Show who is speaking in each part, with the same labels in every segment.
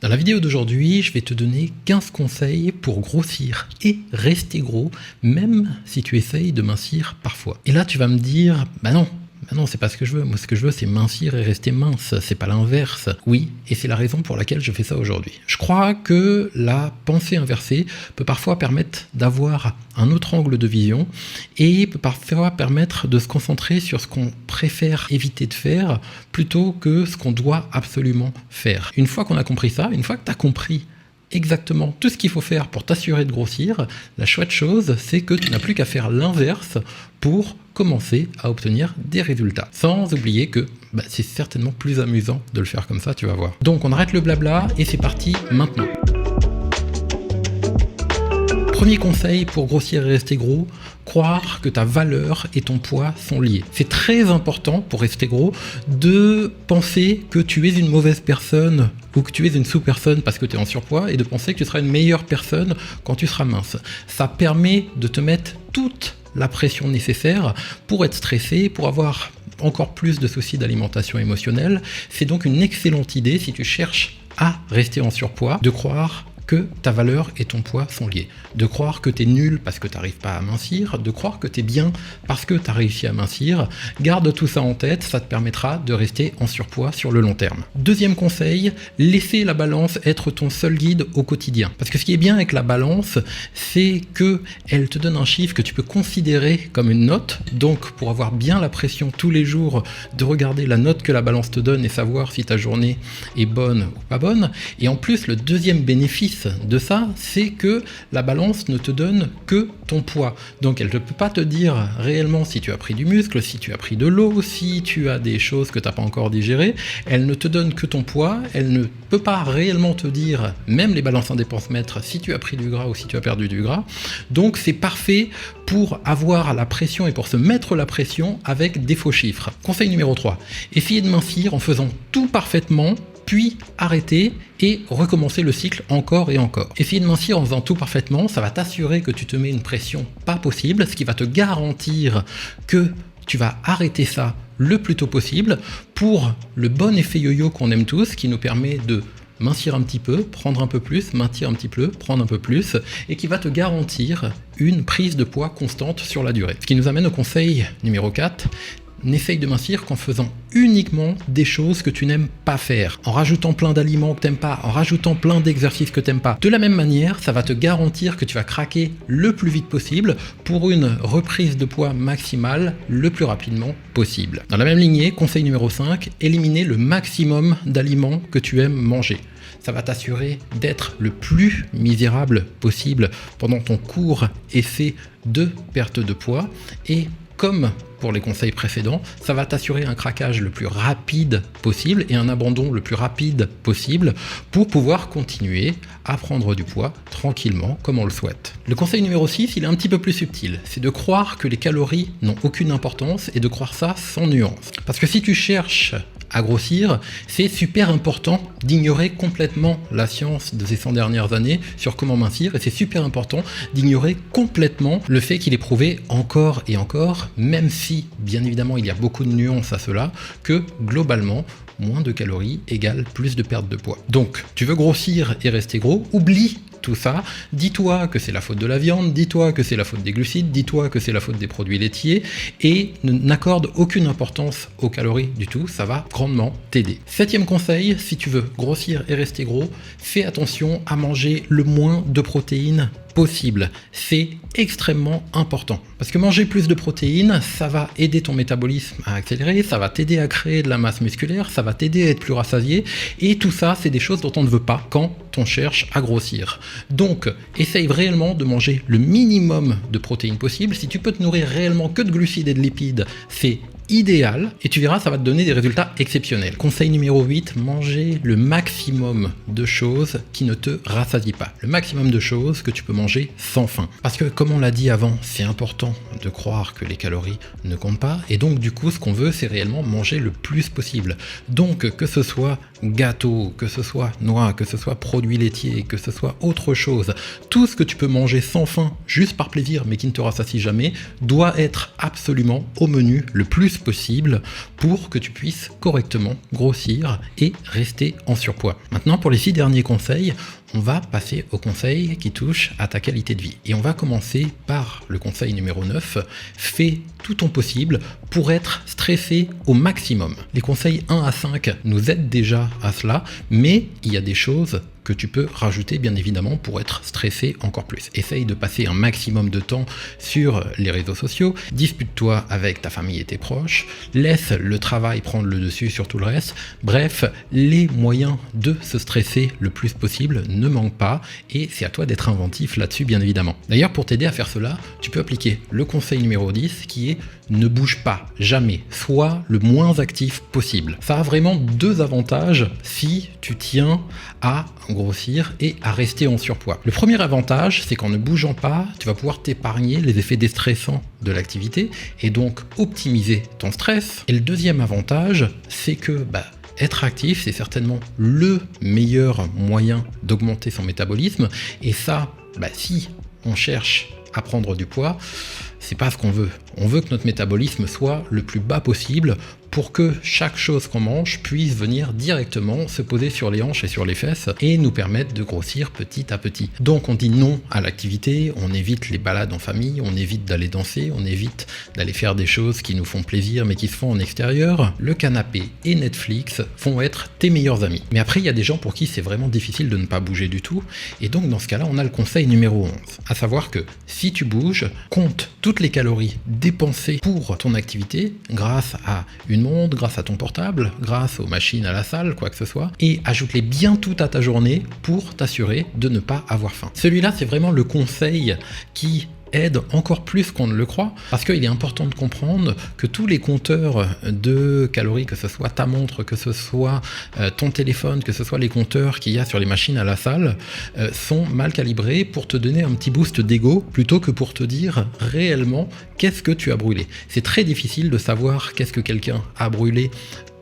Speaker 1: Dans la vidéo d'aujourd'hui, je vais te donner 15 conseils pour grossir et rester gros, même si tu essayes de mincir parfois. Et là, tu vas me dire, bah non, c'est pas ce que je veux. Moi, ce que je veux, c'est mincir et rester mince. C'est pas l'inverse. Oui, et c'est la raison pour laquelle je fais ça aujourd'hui. Je crois que la pensée inversée peut parfois permettre d'avoir un autre angle de vision et peut parfois permettre de se concentrer sur ce qu'on préfère éviter de faire plutôt que ce qu'on doit absolument faire. Une fois qu'on a compris ça, une fois que tu as compris exactement tout ce qu'il faut faire pour t'assurer de grossir, la chouette chose, c'est que tu n'as plus qu'à faire l'inverse pour commencer à obtenir des résultats. Sans oublier que c'est certainement plus amusant de le faire comme ça, tu vas voir. Donc on arrête le blabla et c'est parti maintenant. Premier conseil pour grossir et rester gros, croire que ta valeur et ton poids sont liés. C'est très important pour rester gros de penser que tu es une mauvaise personne ou que tu es une sous-personne parce que tu es en surpoids et de penser que tu seras une meilleure personne quand tu seras mince. Ça permet de te mettre toute la pression nécessaire pour être stressé, pour avoir encore plus de soucis d'alimentation émotionnelle. C'est donc une excellente idée si tu cherches à rester en surpoids de croire que ta valeur et ton poids sont liés. De croire que tu es nul parce que tu n'arrives pas à mincir, de croire que tu es bien parce que tu as réussi à mincir. Garde tout ça en tête, ça te permettra de rester en surpoids sur le long terme. Deuxième conseil, laisser la balance être ton seul guide au quotidien. Parce que ce qui est bien avec la balance, c'est qu'elle te donne un chiffre que tu peux considérer comme une note. Donc pour avoir bien la pression tous les jours de regarder la note que la balance te donne et savoir si ta journée est bonne ou pas bonne. Et en plus, le deuxième bénéfice de ça, c'est que la balance ne te donne que ton poids. Donc elle ne peut pas te dire réellement si tu as pris du muscle, si tu as pris de l'eau, si tu as des choses que tu n'as pas encore digérées. Elle ne te donne que ton poids. Elle ne peut pas réellement te dire, même les balances indépense-mètres, si tu as pris du gras ou si tu as perdu du gras. Donc c'est parfait pour avoir la pression et pour se mettre la pression avec des faux chiffres. Conseil numéro 3, essayez de mincir en faisant tout parfaitement, puis arrêter et recommencer le cycle encore et encore. Essayer de mincir en faisant tout parfaitement, ça va t'assurer que tu te mets une pression pas possible, ce qui va te garantir que tu vas arrêter ça le plus tôt possible pour le bon effet yo-yo qu'on aime tous, qui nous permet de mincir un petit peu, prendre un peu plus, mincir un petit peu, prendre un peu plus, et qui va te garantir une prise de poids constante sur la durée. Ce qui nous amène au conseil numéro 4, n'essaye de mincir qu'en faisant uniquement des choses que tu n'aimes pas faire, en rajoutant plein d'aliments que tu n'aimes pas, en rajoutant plein d'exercices que tu n'aimes pas. De la même manière, ça va te garantir que tu vas craquer le plus vite possible pour une reprise de poids maximale le plus rapidement possible. Dans la même lignée, conseil numéro 5, éliminer le maximum d'aliments que tu aimes manger. Ça va t'assurer d'être le plus misérable possible pendant ton court essai de perte de poids et comme pour les conseils précédents, ça va t'assurer un craquage le plus rapide possible et un abandon le plus rapide possible pour pouvoir continuer à prendre du poids tranquillement comme on le souhaite. Le conseil numéro 6, il est un petit peu plus subtil. C'est de croire que les calories n'ont aucune importance et de croire ça sans nuance. Parce que si tu cherches à grossir, c'est super important d'ignorer complètement la science de ces 100 dernières années sur comment mincir et c'est super important d'ignorer complètement le fait qu'il est prouvé encore et encore, même si bien évidemment il y a beaucoup de nuances à cela, que globalement moins de calories égale plus de perte de poids. Donc tu veux grossir et rester gros, oublie tout ça, dis-toi que c'est la faute de la viande, dis-toi que c'est la faute des glucides, dis-toi que c'est la faute des produits laitiers et n'accorde aucune importance aux calories du tout, ça va grandement t'aider. 7e conseil, si tu veux grossir et rester gros, fais attention à manger le moins de protéines possible. C'est extrêmement important parce que manger plus de protéines, ça va aider ton métabolisme à accélérer, ça va t'aider à créer de la masse musculaire, ça va t'aider à être plus rassasié et tout ça, c'est des choses dont on ne veut pas quand on cherche à grossir. Donc, essaye réellement de manger le minimum de protéines possible. Si tu peux te nourrir réellement que de glucides et de lipides, c'est idéal et tu verras, ça va te donner des résultats exceptionnels. Conseil numéro 8, manger le maximum de choses qui ne te rassasient pas. Le maximum de choses que tu peux manger sans faim. Parce que comme on l'a dit avant, c'est important de croire que les calories ne comptent pas et donc du coup ce qu'on veut c'est réellement manger le plus possible. Donc que ce soit gâteau, que ce soit noix, que ce soit produits laitiers, que ce soit autre chose, tout ce que tu peux manger sans faim juste par plaisir mais qui ne te rassasie jamais doit être absolument au menu le plus possible pour que tu puisses correctement grossir et rester en surpoids. Maintenant, pour les 6 derniers conseils, on va passer aux conseils qui touchent à ta qualité de vie. Et on va commencer par le conseil numéro 9. Fais tout ton possible pour être stressé au maximum. Les conseils 1 à 5 nous aident déjà à cela, mais il y a des choses que tu peux rajouter bien évidemment pour être stressé encore plus. Essaye de passer un maximum de temps sur les réseaux sociaux, dispute-toi avec ta famille et tes proches, laisse le travail prendre le dessus sur tout le reste. Bref, les moyens de se stresser le plus possible ne manquent pas et c'est à toi d'être inventif là-dessus bien évidemment. D'ailleurs, pour t'aider à faire cela, tu peux appliquer le conseil numéro 10 qui est ne bouge pas, jamais, sois le moins actif possible. Ça a vraiment 2 avantages si tu tiens à grossir et à rester en surpoids. Le premier avantage, c'est qu'en ne bougeant pas, tu vas pouvoir t'épargner les effets déstressants de l'activité et donc optimiser ton stress. Et le deuxième avantage, c'est que être actif, c'est certainement le meilleur moyen d'augmenter son métabolisme. Et ça, si on cherche à prendre du poids, c'est pas ce qu'on veut. On veut que notre métabolisme soit le plus bas possible pour que chaque chose qu'on mange puisse venir directement se poser sur les hanches et sur les fesses et nous permettre de grossir petit à petit. Donc on dit non à l'activité, on évite les balades en famille, on évite d'aller danser, on évite d'aller faire des choses qui nous font plaisir mais qui se font en extérieur. Le canapé et Netflix vont être tes meilleurs amis. Mais après il y a des gens pour qui c'est vraiment difficile de ne pas bouger du tout et donc dans ce cas-là on a le conseil numéro 11, à savoir que si tu bouges, compte toutes les calories dépensées pour ton activité grâce à une montre, grâce à ton portable, grâce aux machines à la salle, quoi que ce soit, et ajoute-les bien toutes à ta journée pour t'assurer de ne pas avoir faim. Celui-là, c'est vraiment le conseil qui aide encore plus qu'on ne le croit, parce qu'il est important de comprendre que tous les compteurs de calories, que ce soit ta montre, que ce soit ton téléphone, que ce soit les compteurs qu'il y a sur les machines à la salle, sont mal calibrés pour te donner un petit boost d'ego, plutôt que pour te dire réellement qu'est-ce que tu as brûlé. C'est très difficile de savoir qu'est-ce que quelqu'un a brûlé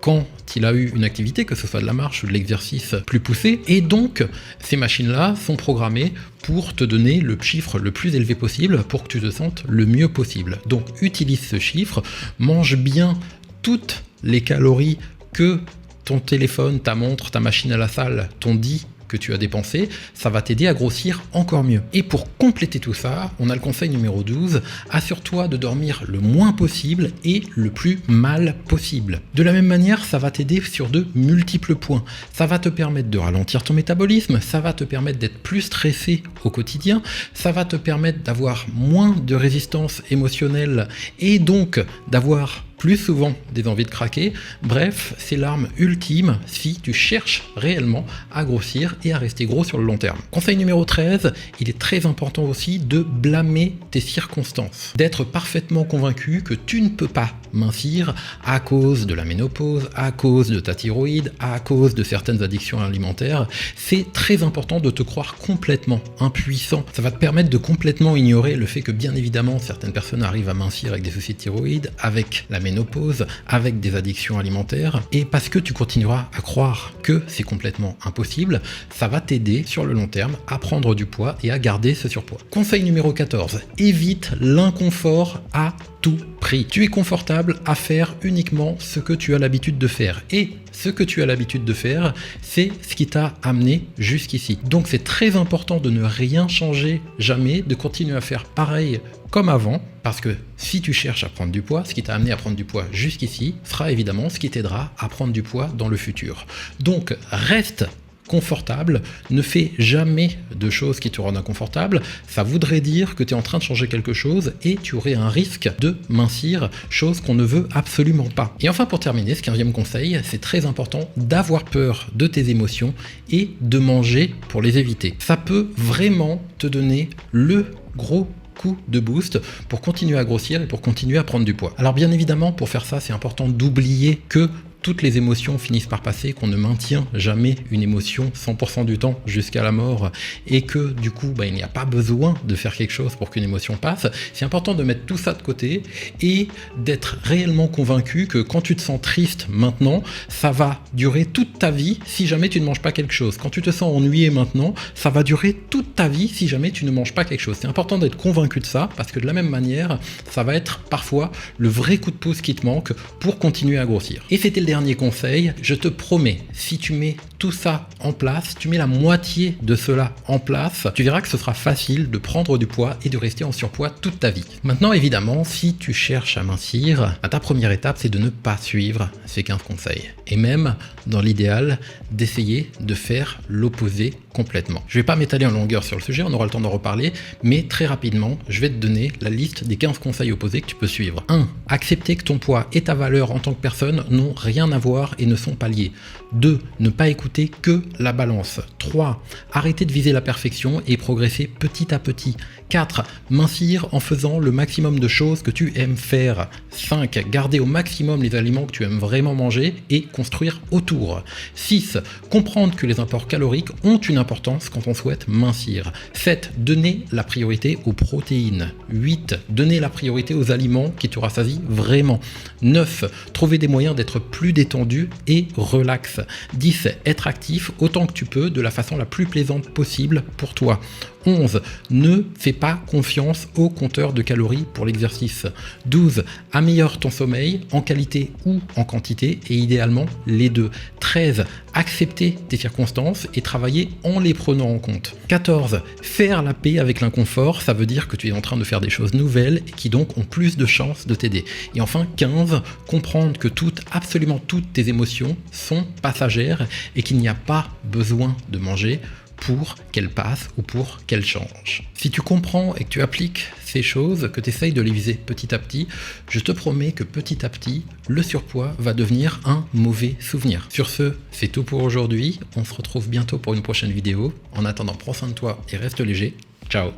Speaker 1: quand il a eu une activité, que ce soit de la marche ou de l'exercice plus poussé, et donc ces machines-là sont programmées pour te donner le chiffre le plus élevé possible pour que tu te sentes le mieux possible. Donc utilise ce chiffre, mange bien toutes les calories que ton téléphone, ta montre, ta machine à la salle t'ont dit que tu as dépensé, ça va t'aider à grossir encore mieux. Et pour compléter tout ça, on a le conseil numéro 12, assure-toi de dormir le moins possible et le plus mal possible. De la même manière, ça va t'aider sur de multiples points. Ça va te permettre de ralentir ton métabolisme, ça va te permettre d'être plus stressé au quotidien, ça va te permettre d'avoir moins de résistance émotionnelle et donc d'avoir plus souvent des envies de craquer. Bref, c'est l'arme ultime si tu cherches réellement à grossir et à rester gros sur le long terme. Conseil numéro 13, il est très important aussi de blâmer tes circonstances. D'être parfaitement convaincu que tu ne peux pas mincir à cause de la ménopause, à cause de ta thyroïde, à cause de certaines addictions alimentaires. C'est très important de te croire complètement impuissant. Ça va te permettre de complètement ignorer le fait que bien évidemment certaines personnes arrivent à mincir avec des soucis de thyroïde, avec la ménopause, avec des addictions alimentaires, et parce que tu continueras à croire que c'est complètement impossible, ça va t'aider sur le long terme à prendre du poids et à garder ce surpoids. Conseil numéro 14, évite l'inconfort à tout prix. Tu es confortable à faire uniquement ce que tu as l'habitude de faire, et ce que tu as l'habitude de faire, c'est ce qui t'a amené jusqu'ici. Donc c'est très important de ne rien changer jamais, de continuer à faire pareil comme avant, parce que si tu cherches à prendre du poids, ce qui t'a amené à prendre du poids jusqu'ici sera évidemment ce qui t'aidera à prendre du poids dans le futur. Donc reste confortable, ne fais jamais de choses qui te rendent inconfortable, ça voudrait dire que tu es en train de changer quelque chose et tu aurais un risque de mincir, chose qu'on ne veut absolument pas. Et enfin pour terminer, ce 15e conseil, c'est très important d'avoir peur de tes émotions et de manger pour les éviter. Ça peut vraiment te donner le gros coup de boost pour continuer à grossir et pour continuer à prendre du poids. Alors bien évidemment, pour faire ça, c'est important d'oublier que toutes les émotions finissent par passer, qu'on ne maintient jamais une émotion 100% du temps jusqu'à la mort et que du coup il n'y a pas besoin de faire quelque chose pour qu'une émotion passe, c'est important de mettre tout ça de côté et d'être réellement convaincu que quand tu te sens triste maintenant, ça va durer toute ta vie si jamais tu ne manges pas quelque chose. Quand tu te sens ennuyé maintenant, ça va durer toute ta vie si jamais tu ne manges pas quelque chose. C'est important d'être convaincu de ça parce que de la même manière, ça va être parfois le vrai coup de pouce qui te manque pour continuer à grossir. Et c'était le dernier conseil, je te promets, si tu mets tout ça en place, tu mets la moitié de cela en place, tu verras que ce sera facile de prendre du poids et de rester en surpoids toute ta vie. Maintenant évidemment, si tu cherches à mincir, ta première étape c'est de ne pas suivre ces 15 conseils. Et même, dans l'idéal, d'essayer de faire l'opposé complètement. Je ne vais pas m'étaler en longueur sur le sujet, on aura le temps d'en reparler, mais très rapidement, je vais te donner la liste des 15 conseils opposés que tu peux suivre. 1. Accepter que ton poids et ta valeur en tant que personne n'ont rien à voir et ne sont pas liés. 2. Ne pas écouter que la balance. 3. Arrêter de viser la perfection et progresser petit à petit. 4. Mincir en faisant le maximum de choses que tu aimes faire. 5. Garder au maximum les aliments que tu aimes vraiment manger et construire autour. 6. Comprendre que les apports caloriques ont une importance quand on souhaite mincir. 7. Donner la priorité aux protéines. 8. Donner la priorité aux aliments qui te rassasient vraiment. 9. Trouver des moyens d'être plus détendu et relax. 10. Être actif autant que tu peux de la façon la plus plaisante possible pour toi. 11. Ne fais pas confiance au compteur de calories pour l'exercice. 12. Améliore ton sommeil en qualité ou en quantité et idéalement les deux. 13. Accepter tes circonstances et travailler en les prenant en compte. 14. Faire la paix avec l'inconfort, ça veut dire que tu es en train de faire des choses nouvelles et qui donc ont plus de chances de t'aider. Et enfin 15. Comprendre que absolument toutes tes émotions sont passagères et qu'il n'y a pas besoin de manger pour qu'elle passe ou pour qu'elle change. Si tu comprends et que tu appliques ces choses, que tu essayes de les viser petit à petit, je te promets que petit à petit, le surpoids va devenir un mauvais souvenir. Sur ce, c'est tout pour aujourd'hui. On se retrouve bientôt pour une prochaine vidéo. En attendant, prends soin de toi et reste léger. Ciao!